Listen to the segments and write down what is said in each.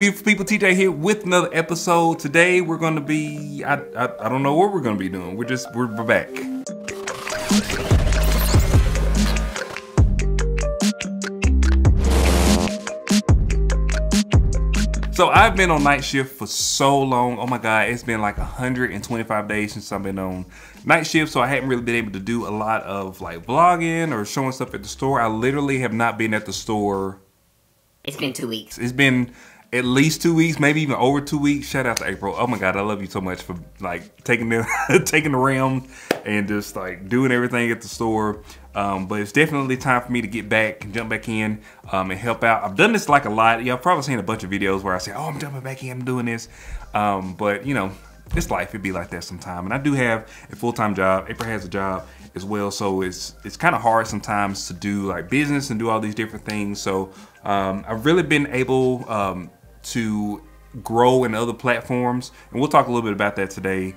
Beautiful people, TJ here with another episode. Today we're gonna be, I don't know what we're gonna be doing. We're back. So I've been on night shift for so long. Oh my God, it's been like 125 days since I've been on night shift. So I haven't really been able to do a lot of like vlogging or showing stuff at the store. I literally have not been at the store. It's been 2 weeks. It's been at least 2 weeks, maybe even over 2 weeks. Shout out to April. Oh my God, I love you so much for like taking the taking the ram and just like doing everything at the store. But it's definitely time for me to get back and jump back in and help out. I've done this like a lot. Y'all probably seen a bunch of videos where I say, oh, I'm jumping back in, I'm doing this. But you know, it's life, it'd be like that sometime. And I do have a full-time job. April has a job as well. So it's kind of hard sometimes to do like business and do all these different things. So I've really been able to grow in other platforms, and we'll talk a little bit about that today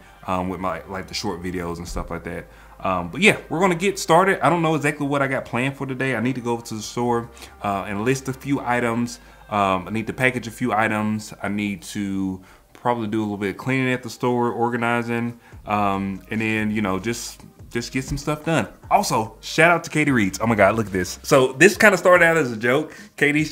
with my like the short videos and stuff like that. But yeah, we're gonna get started. I don't know exactly what I got planned for today. I need to go over to the store and list a few items. I need to package a few items. I need to probably do a little bit of cleaning at the store, organizing, and then you know just get some stuff done. Also, shout out to Katie Reeds. Oh my God, look at this. So this kind of started out as a joke. Katie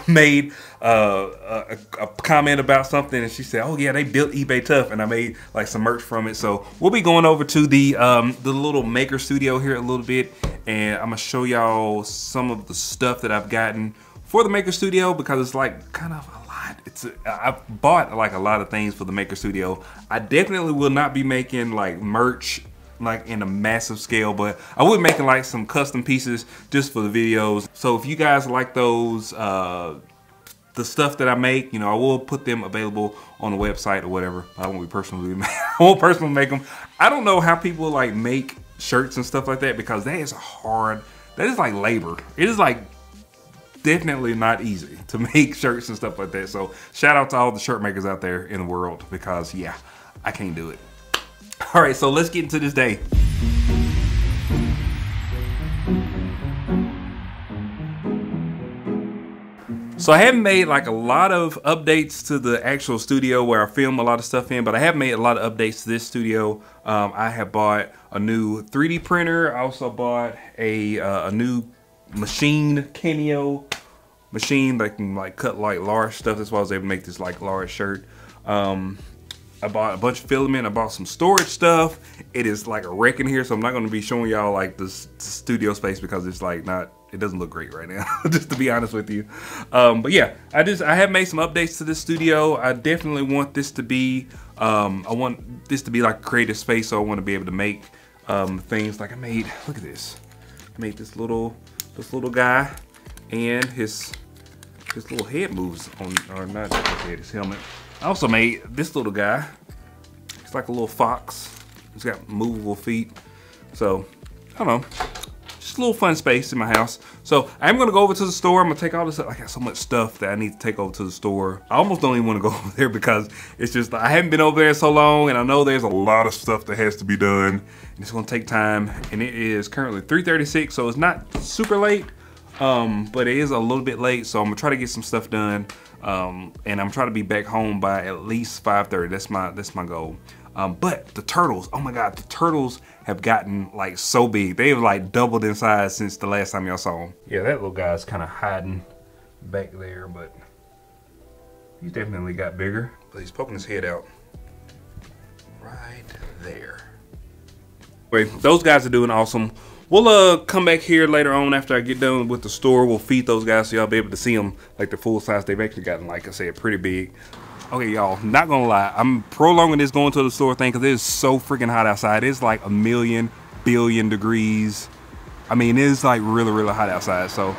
made a comment about something, and she said, "Oh yeah, they built eBay Tough," and I made like some merch from it. So we'll be going over to the little maker studio here a little bit, and I'm gonna show y'all some of the stuff that I've gotten for the maker studio because it's like kind of a lot. I've bought like a lot of things for the maker studio. I definitely will not be making like merch like in a massive scale, but I would be making like some custom pieces just for the videos. So if you guys like those, the stuff that I make, you know, I will put them available on the website or whatever. I won't personally make them. I don't know how people like make shirts and stuff like that because that is hard. That is like labor. It is like definitely not easy to make shirts and stuff like that. So shout out to all the shirt makers out there in the world because yeah, I can't do it. All right, so let's get into this day. So I haven't made like a lot of updates to the actual studio where I film a lot of stuff in, but I have made a lot of updates to this studio. I have bought a new 3D printer. I also bought a new machine, Cameo machine that can like cut like large stuff. That's why I was able to make this like large shirt. I bought a bunch of filament. I bought some storage stuff. It is like a wreck in here, so I'm not going to be showing y'all like this studio space because it's like not, it doesn't look great right now, just to be honest with you. But yeah, I have made some updates to this studio. I definitely want this to be, I want this to be like a creative space, so I want to be able to make things like I made, look at this. I made this little guy, and his little head moves on, or not his head, his helmet. I also made this little guy. It's like a little fox. He's got movable feet. So, I don't know. Just a little fun space in my house. So, I'm gonna go over to the store. I'm gonna take all this stuff. I got so much stuff that I need to take over to the store. I almost don't even wanna go over there because it's just, I haven't been over there so long and I know there's a lot of stuff that has to be done. And it's gonna take time. And it is currently 3:36, so it's not super late. But it is a little bit late, so I'm gonna try to get some stuff done. And I'm trying to be back home by at least 5:30. That's my goal. But the turtles, oh my God, the turtles have gotten like so big. They have like doubled in size since the last time y'all saw them. Yeah, that little guy's kind of hiding back there, but he's definitely got bigger. But he's poking his head out right there. Anyway, those guys are doing awesome. We'll come back here later on after I get done with the store. We'll feed those guys so y'all be able to see them like the full size. They've actually gotten, like I said, pretty big. Okay, y'all, not gonna lie, I'm prolonging this going to the store thing because it is so freaking hot outside. It's like a million billion degrees. I mean, it's like really, really hot outside. So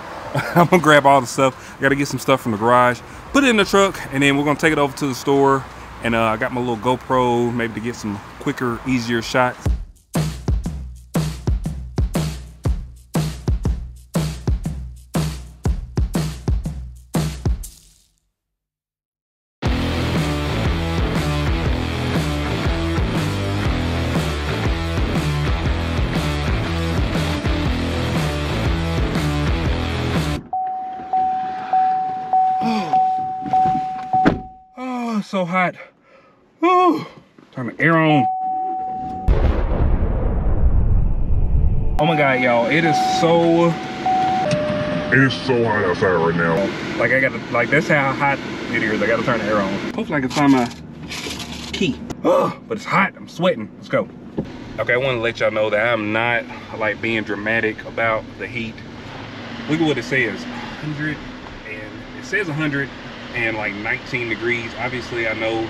I'm gonna grab all the stuff. I gotta get some stuff from the garage, put it in the truck, and then we're gonna take it over to the store. And I got my little GoPro, maybe to get some quicker, easier shots. so hot. Whew. Turn the air on. Oh my God, y'all, it is so hot outside right now. Like I gotta, like that's how hot it is. I gotta turn the air on. Hopefully I can find my key. Oh, but it's hot, I'm sweating. Let's go. Okay, I want to let y'all know that I'm not like being dramatic about the heat. Look at what it says, 100, and it says 119 degrees. Obviously I know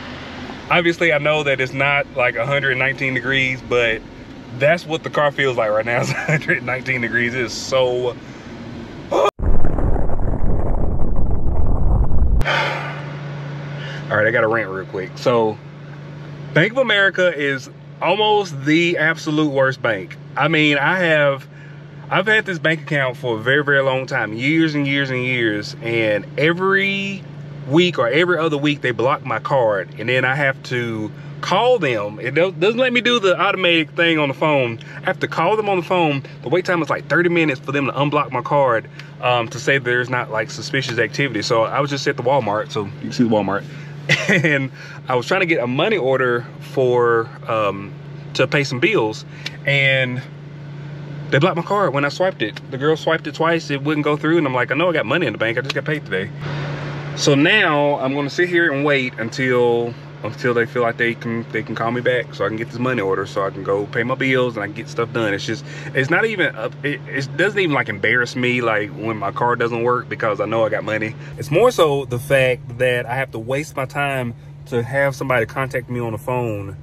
that it's not like 119 degrees, but that's what the car feels like right now. It's 119 degrees. It is so. All right, I got to rant real quick. So, Bank of America is almost the absolute worst bank. I mean, I've had this bank account for a very, very long time, years and years and years, and every week or every other week they block my card, and then I have to call them. It doesn't let me do the automated thing on the phone. I have to call them on the phone. The wait time is like 30 minutes for them to unblock my card to say there's not like suspicious activity. So I was just at the Walmart, so you can see the Walmart, and I was trying to get a money order for to pay some bills, and they blocked my card when I swiped it. The girl swiped it twice, it wouldn't go through, and I'm like, I know I got money in the bank, I just got paid today. So now I'm gonna sit here and wait until they feel like they can call me back so I can get this money order so I can go pay my bills and I can get stuff done. It's not even, it doesn't even like embarrass me like when my card doesn't work, because I know I got money. It's more so the fact that I have to waste my time to have somebody contact me on the phone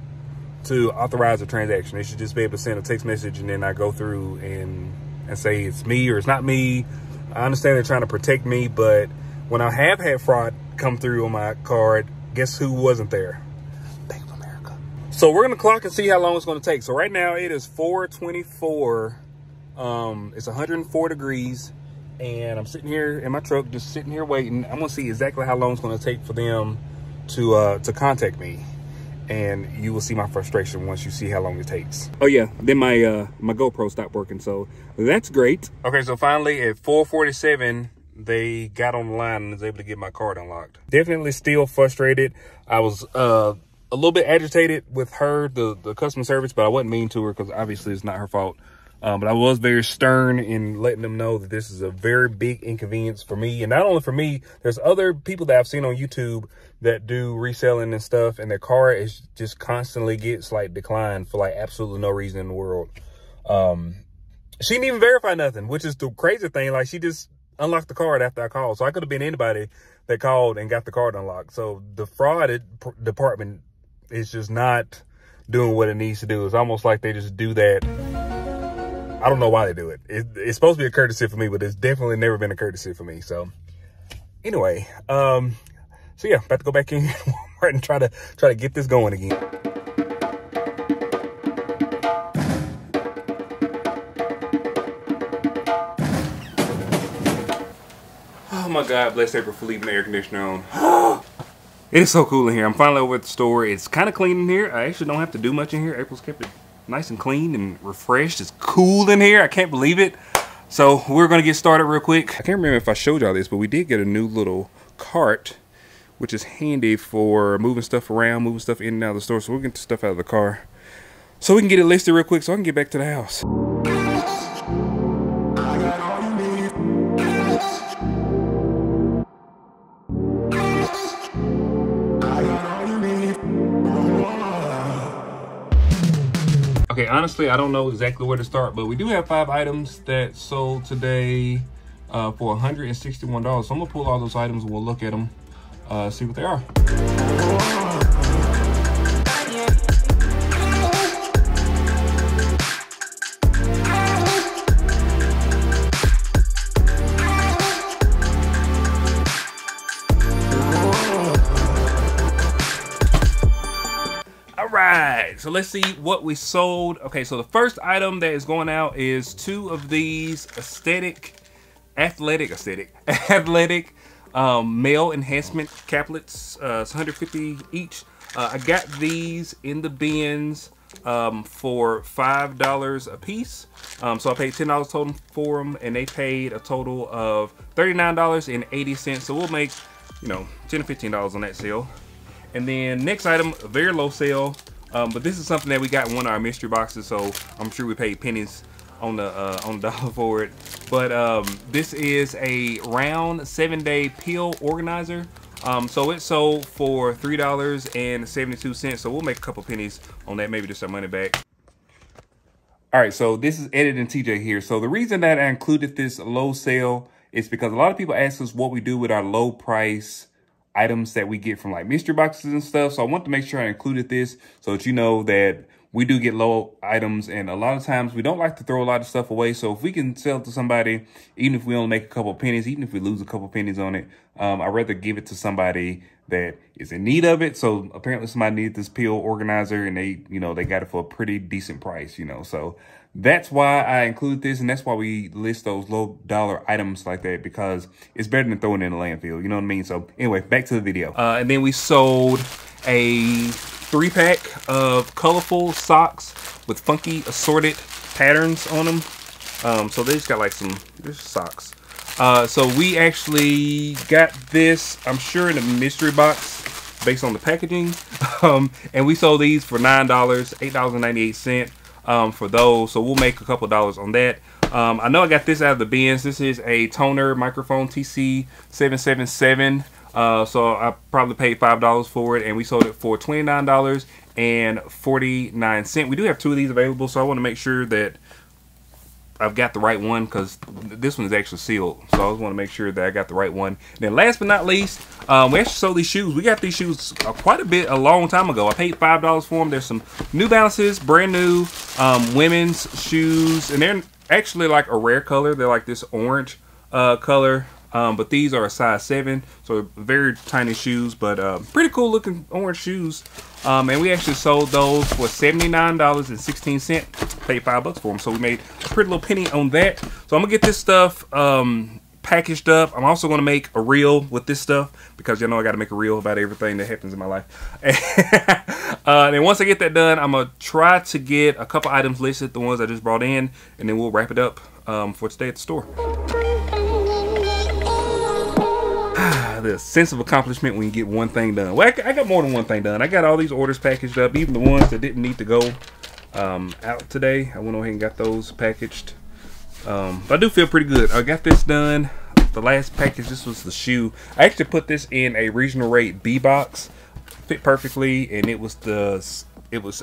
to authorize a transaction. They should just be able to send a text message and then I go through and say it's me or it's not me. I understand they're trying to protect me, but when I have had fraud come through on my card, guess who wasn't there? Bank of America. So we're gonna clock and see how long it's gonna take. So right now it is 4:24. It's 104 degrees, and I'm sitting here in my truck, just sitting here waiting. I'm gonna see exactly how long it's gonna take for them to contact me, and you will see my frustration once you see how long it takes. Oh yeah, then my my GoPro stopped working, so that's great. Okay, so finally at 4:47. They got on the line and was able to get my card unlocked. Definitely still frustrated. I was a little bit agitated with her, the customer service, but I wasn't mean to her because obviously it's not her fault. But I was very stern in letting them know that this is a very big inconvenience for me. And not only for me, there's other people that I've seen on YouTube that do reselling and stuff, and their car is just constantly gets like declined for like absolutely no reason in the world. She didn't even verify nothing, which is the crazy thing. Like, she just unlocked the card after I called. So I could have been anybody that called and got the card unlocked. So the fraud department is just not doing what it needs to do. It's almost like they just do that. I don't know why they do it. It's supposed to be a courtesy for me, but it's definitely never been a courtesy for me. So anyway, so yeah, about to go back in Walmart and try to get this going again. Oh my God, bless April for leaving the air conditioner on. It is so cool in here. I'm finally over at the store. It's kind of clean in here. I actually don't have to do much in here. April's kept it nice and clean and refreshed. It's cool in here. I can't believe it. So we're gonna get started real quick. I can't remember if I showed y'all this, but we did get a new little cart, which is handy for moving stuff around, moving stuff in and out of the store. So we'll get the stuff out of the car so we can get it listed real quick so I can get back to the house. Okay, honestly, I don't know exactly where to start, but we do have 5 items that sold today for $161. So I'm gonna pull all those items and we'll look at them, see what they are. Alright, so let's see what we sold. Okay, so the first item that is going out is 2 of these athletic male enhancement caplets. It's 150 each. I got these in the bins for $5 a piece. So I paid $10 total for them, and they paid a total of $39.80. So we'll make, you know, $10 to $15 on that sale. And then next item, a very low sale, but this is something that we got in one of our mystery boxes, so I'm sure we paid pennies on the dollar for it. But this is a round 7-day peel organizer. So it sold for $3.72. So we'll make a couple pennies on that, maybe just our money back. All right, so this is Edit and TJ here. So the reason that I included this low sale is because a lot of people ask us what we do with our low price items that we get from like mystery boxes and stuff. So I want to make sure I included this so that you know that we do get low items, and a lot of times we don't like to throw a lot of stuff away. So if we can sell it to somebody, even if we only make a couple pennies, even if we lose a couple pennies on it, I'd rather give it to somebody that is in need of it. So apparently somebody needed this peel organizer, and they, you know, they got it for a pretty decent price, you know. So that's why I include this, and that's why we list those low dollar items like that, because it's better than throwing it in the landfill, you know what I mean? So anyway, back to the video. And then we sold a 3-pack of colorful socks with funky assorted patterns on them. So they just got like there's socks. So we actually got this, I'm sure, in a mystery box based on the packaging. And we sold these for $9, $8.98 for those. So we'll make a couple dollars on that. I know I got this out of the bins. This is a toner microphone TC777. So I probably paid $5 for it, and we sold it for $29.49. We do have 2 of these available, so I want to make sure that I've got the right one, because this one is actually sealed. So I just want to make sure that I got the right one. And then last but not least, we actually sold these shoes. We got these shoes quite a long time ago. I paid $5 for them. There's some New Balances, brand new women's shoes, and they're actually like a rare color. They're like this orange color. But these are a size 7, so very tiny shoes, but pretty cool looking orange shoes. And we actually sold those for $79.16. Paid $5 for them, so we made a pretty little penny on that. So I'm gonna get this stuff packaged up. I'm also gonna make a reel with this stuff, because you know I gotta make a reel about everything that happens in my life. And once I get that done, I'm gonna try to get a couple items listed, the ones I just brought in, and then we'll wrap it up for today at the store. The sense of accomplishment when you get one thing done. Well, I got more than one thing done. I got all these orders packaged up, even the ones that didn't need to go out today. I went ahead and got those packaged. But I do feel pretty good. I got this done. The last package, this was the shoe. I actually put this in a regional rate B box. Fit perfectly, and it was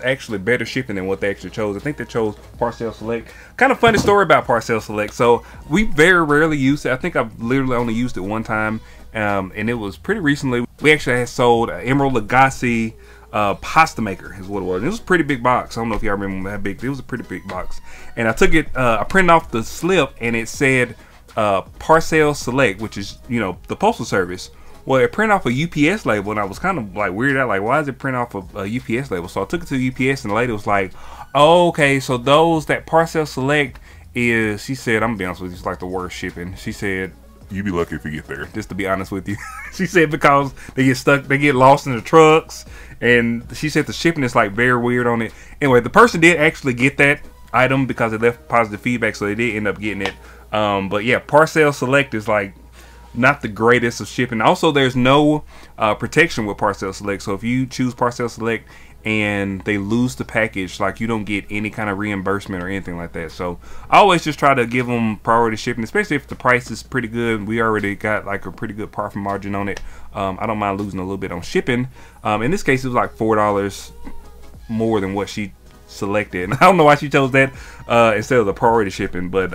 actually better shipping than what they actually chose. I think they chose Parcel Select. Kind of funny story about Parcel Select. So we very rarely use it. I think I've literally only used it one time, and it was pretty recently. We actually had sold an Emerald Lagasse pasta maker is what it was. And it was a pretty big box. I don't know if y'all remember how big. It was a pretty big box. And I took it, I printed off the slip, and it said Parcel Select, which is, you know, the postal service. Well, it printed off a UPS label, and I was kind of like weirded out, like, why is it print off a UPS label? So I took it to UPS, and the lady was like, oh, okay, so that Parcel Select is, she said, I'm gonna be honest with you, it's like the worst shipping. She said, you'd be lucky if you get there, just to be honest with you. She said because they get stuck, they get lost in the trucks, and she said the shipping is like very weird on it. Anyway, the person did actually get that item because they left positive feedback, so they did end up getting it. But yeah, Parcel Select is like not the greatest of shipping. Also, there's no protection with Parcel Select, so if you choose Parcel Select and they lose the package, like, you don't get any kind of reimbursement or anything like that. So I always just try to give them priority shipping, especially if the price is pretty good. We already got like a pretty good profit margin on it. I don't mind losing a little bit on shipping. In this case, it was like $4 more than what she selected, and I don't know why she chose that instead of the priority shipping, but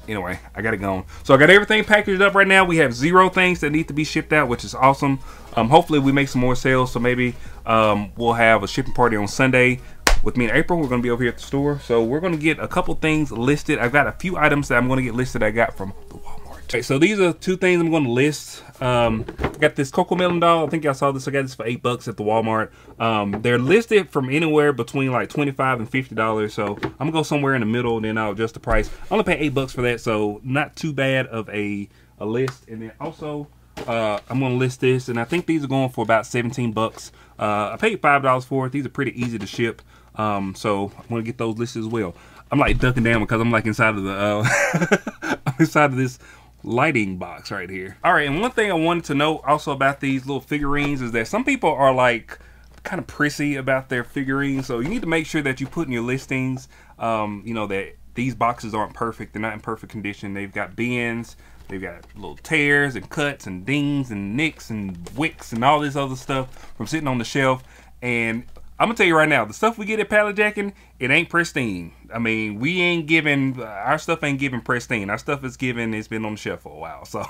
anyway, I got it going. So I got everything packaged up right now. We have 0 things that need to be shipped out, which is awesome. Hopefully we make some more sales, so maybe we'll have a shipping party on Sunday with me and April. We're going to be over here at the store, so we're going to get a couple things listed. I've got a few items that I'm going to get listed I got from the Walmart. Okay, so these are 2 things I'm going to list. I got this Coco Melon doll. I think y'all saw this. I got this for $8 at the Walmart. They're listed from anywhere between like $25 and $50. So I'm gonna go somewhere in the middle, and then I'll adjust the price. I only paid $8 for that, so not too bad of a list. And then also I'm gonna list this, and I think these are going for about 17 bucks. I paid $5 for it. These are pretty easy to ship. So I'm gonna get those listed as well. I'm like ducking down because I'm like inside of the I'm inside of this lighting box right here. All right, and one thing I wanted to note also about these little figurines is that some people are like kind of prissy about their figurines, so you need to make sure that you put in your listings, you know, that these boxes aren't perfect. They're not in perfect condition. They've got bends, they've got little tears and cuts and dings and nicks and wicks and all this other stuff from sitting on the shelf. And I'm gonna tell you right now, the stuff we get at Pallet Jackin, it ain't pristine. I mean, we ain't giving, our stuff ain't giving pristine. Our stuff is given, it's been on the shelf for a while. So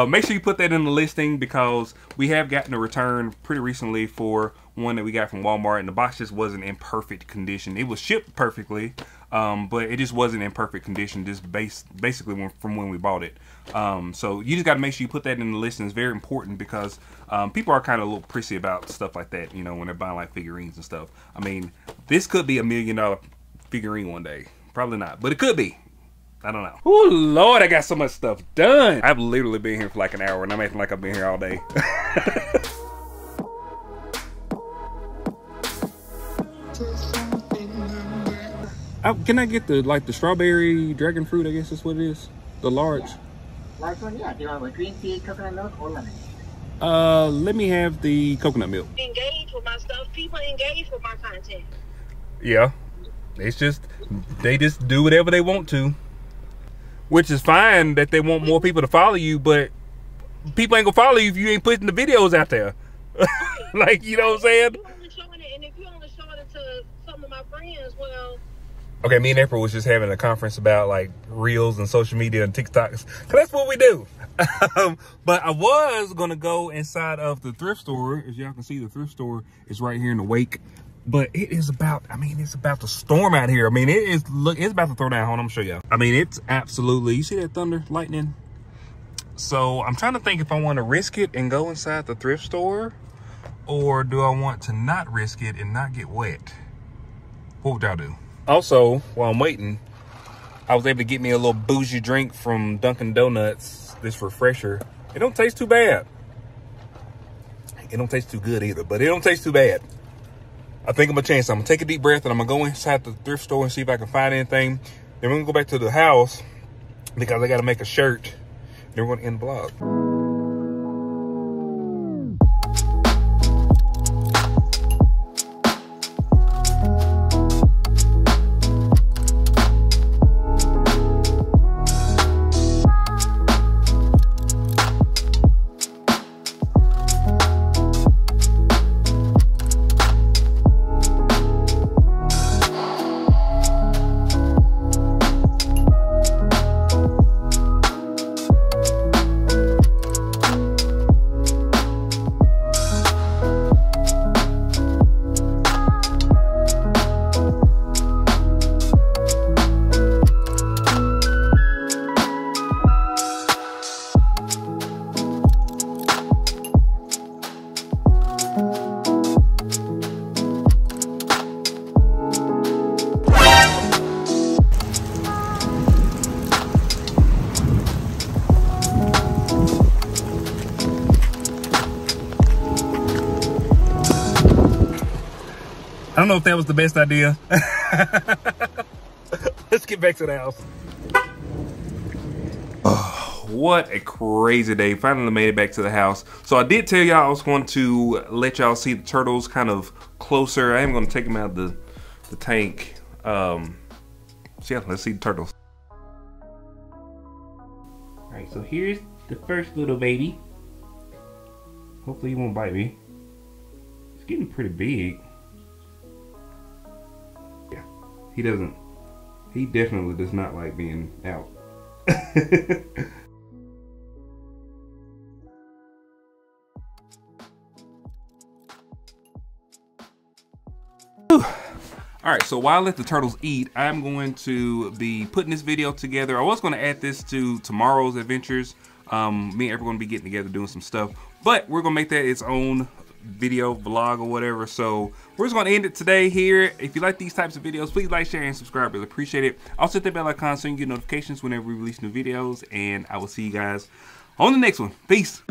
make sure you put that in the listing, because we have gotten a return pretty recently for one that we got from Walmart, and the box just wasn't in perfect condition. It was shipped perfectly, but it just wasn't in perfect condition, just basically from when we bought it. So you just got to make sure you put that in the listing. It's very important, because people are kind of a little prissy about stuff like that, you know, when they're buying like figurines and stuff. I mean, this could be $1 million figurine one day. Probably not, but it could be. I don't know. Oh Lord, I got so much stuff done. I've literally been here for like an hour, and I'm acting like I've been here all day. Can I get the strawberry dragon fruit? I guess that's what it is. The large. Yeah. Large one, yeah. Do you want with green tea, coconut milk, or lemon? Let me have the coconut milk. Engage with my stuff. People engage with my content. Yeah. It's just, they just do whatever they want to. Which is fine that they want more people to follow you, but people ain't gonna follow you if you ain't putting the videos out there. Like, you know what I'm saying? And if you only showing it to some of my friends, well... Okay, me and April was just having a conference about like reels and social media and TikToks, cause that's what we do. But I was gonna go inside of the thrift store. As y'all can see, the thrift store is right here in the wake. But it is about, I mean, it's about to storm out here. I mean, it is, look, it's about to throw down. Hold on, I'm gonna show y'all. I mean, it's absolutely, you see that thunder, lightning? So I'm trying to think if I want to risk it and go inside the thrift store, or do I want to not risk it and not get wet? What would y'all do? Also, while I'm waiting, I was able to get me a little bougie drink from Dunkin' Donuts, this refresher. It don't taste too bad. It don't taste too good either, but it don't taste too bad. I think I'm gonna change. I'm gonna take a deep breath, and I'm gonna go inside the thrift store and see if I can find anything. Then we're gonna go back to the house because I gotta make a shirt. Then we're gonna end the vlog. I don't know if that was the best idea. Let's get back to the house. Oh, what a crazy day. Finally made it back to the house. So I did tell y'all I was going to let y'all see the turtles kind of closer. I am going to take them out of the tank. So yeah, let's see the turtles. All right, so here's the first little baby. Hopefully he won't bite me. It's getting pretty big. Yeah, he definitely does not like being out. All right, so while I let the turtles eat, I'm going to be putting this video together. I was going to add this to tomorrow's adventures. Me and April are going to be getting together doing some stuff, but we're going to make that its own video vlog or whatever. So we're just going to end it today here. If you like these types of videos, please like, share, and subscribe. Really appreciate it. Also hit that bell icon so you can get notifications whenever we release new videos, and I will see you guys on the next one. Peace.